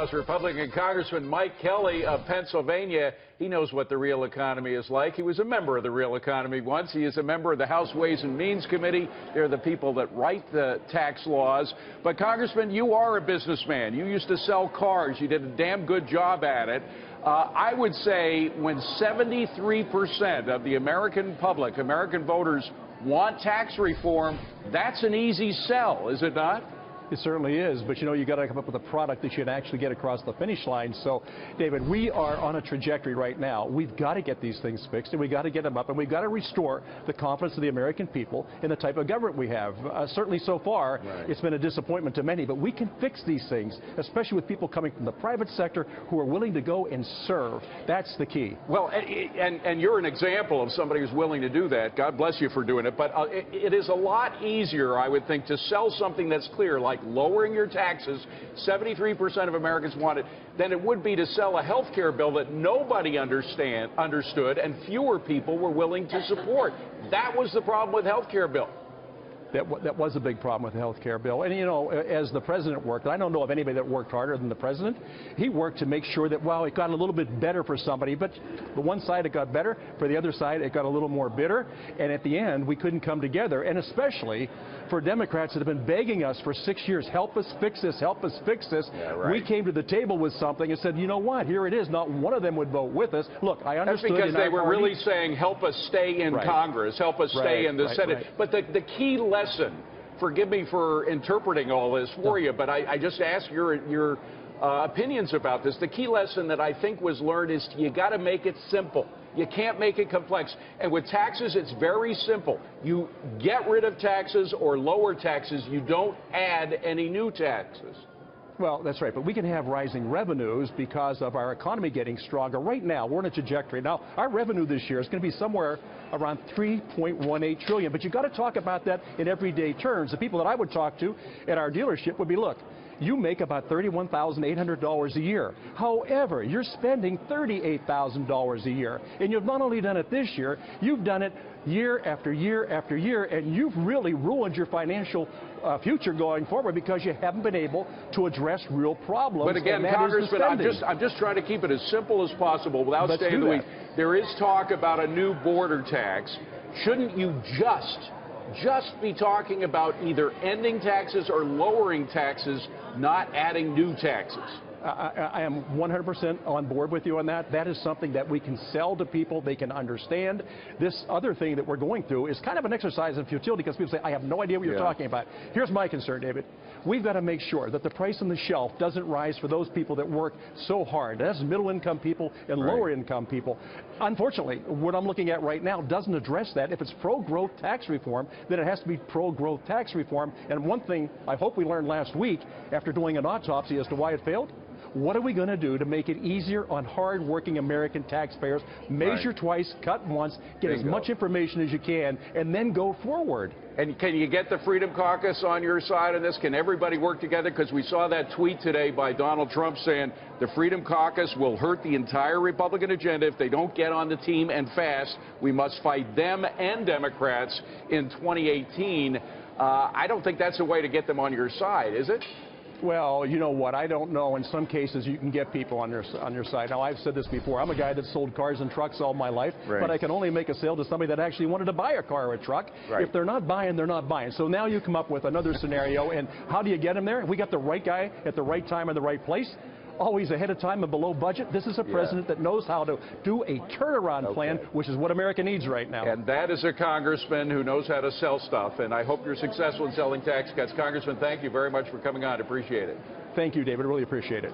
House Republican Congressman Mike Kelly of Pennsylvania. He knows what the real economy is like. He was a member of the real economy once. He is a member of the House Ways and Means Committee. They're the people that write the tax laws. But, Congressman, you are a businessman. You used to sell cars. You did a damn good job at it. I would say when 73% of the American public, American voters, want tax reform, that's an easy sell, is it not? It certainly is, but you know, you got to come up with a product that you can actually get across the finish line. So, David, we are on a trajectory right now. We've got to get these things fixed, and we've got to get them up, and we've got to restore the confidence of the American people in the type of government we have. Certainly so far, It's been a disappointment to many, but we can fix these things, especially with people coming from the private sector who are willing to go and serve. That's the key. Well, and you're an example of somebody who's willing to do that. God bless you for doing it. But it is a lot easier, I would think, to sell something that's clear, like lowering your taxes, 73% of Americans want it, than it would be to sell a health care bill that nobody understood and fewer people were willing to support. That was the problem with the health care bill. That was a big problem with the health care bill. And, you know, as the president worked, I don't know of anybody that worked harder than the president. He worked to make sure that, well, it got a little bit better for somebody, but for one side it got better, for the other side it got a little more bitter, and at the end we couldn't come together. And especially for Democrats that have been begging us for 6 years, help us fix this, help us fix this. Yeah, right. We came to the table with something and said, you know what, here it is. Not one of them would vote with us. Look, I understood. That's because they were really saying, help us stay in Congress, help us stay in the Senate. But the key lesson, forgive me for interpreting all this for you, but I just ask your opinions about this. The key lesson that I think was learned is you got to make it simple. You can't make it complex. And with taxes, it's very simple. You get rid of taxes or lower taxes. You don't add any new taxes. Well, that's right, but we can have rising revenues because of our economy getting stronger. Right now, we're in a trajectory. Now, our revenue this year is going to be somewhere around $3.18 trillion, but you've got to talk about that in everyday terms. The people that I would talk to at our dealership would be, look, you make about $31,800 a year. However, you're spending $38,000 a year. And you've not only done it this year, you've done it year after year after year, and you've really ruined your financial future going forward because you haven't been able to address real problems. But again, Congressman, I'm just trying to keep it as simple as possible without staying in the weeds. There is talk about a new border tax. Shouldn't you just be talking about either ending taxes or lowering taxes, not adding new taxes? I am 100% on board with you on that. That is something that we can sell to people. They can understand. This other thing that we're going through is kind of an exercise in futility because people say, I have no idea what you're talking about. Here's my concern, David. We've got to make sure that the price on the shelf doesn't rise for those people that work so hard. That's middle-income people and lower-income people. Unfortunately, what I'm looking at right now doesn't address that. If it's pro-growth tax reform, then it has to be pro-growth tax reform. And one thing I hope we learned last week after doing an autopsy as to why it failed, what are we going to do to make it easier on hard-working American taxpayers? Measure twice, cut once, get as much information as you can, and then go forward. And can you get the Freedom Caucus on your side on this? Can everybody work together? Because we saw that tweet today by Donald Trump saying the Freedom Caucus will hurt the entire Republican agenda if they don't get on the team and fast. We must fight them and Democrats in 2018. I don't think that's a way to get them on your side, is it? Well, you know what? I don't know. In some cases, you can get people on your side. Now, I've said this before. I'm a guy that sold cars and trucks all my life, but I can only make a sale to somebody that actually wanted to buy a car or a truck. If they're not buying, they're not buying. So now you come up with another scenario, and how do you get them there? We got the right guy at the right time in the right place. Always ahead of time and below budget. This is a president that knows how to do a turnaround plan, which is what America needs right now. And that is a congressman who knows how to sell stuff. And I hope you're successful in selling tax cuts. Congressman, thank you very much for coming on. Appreciate it. Thank you, David. Really appreciate it.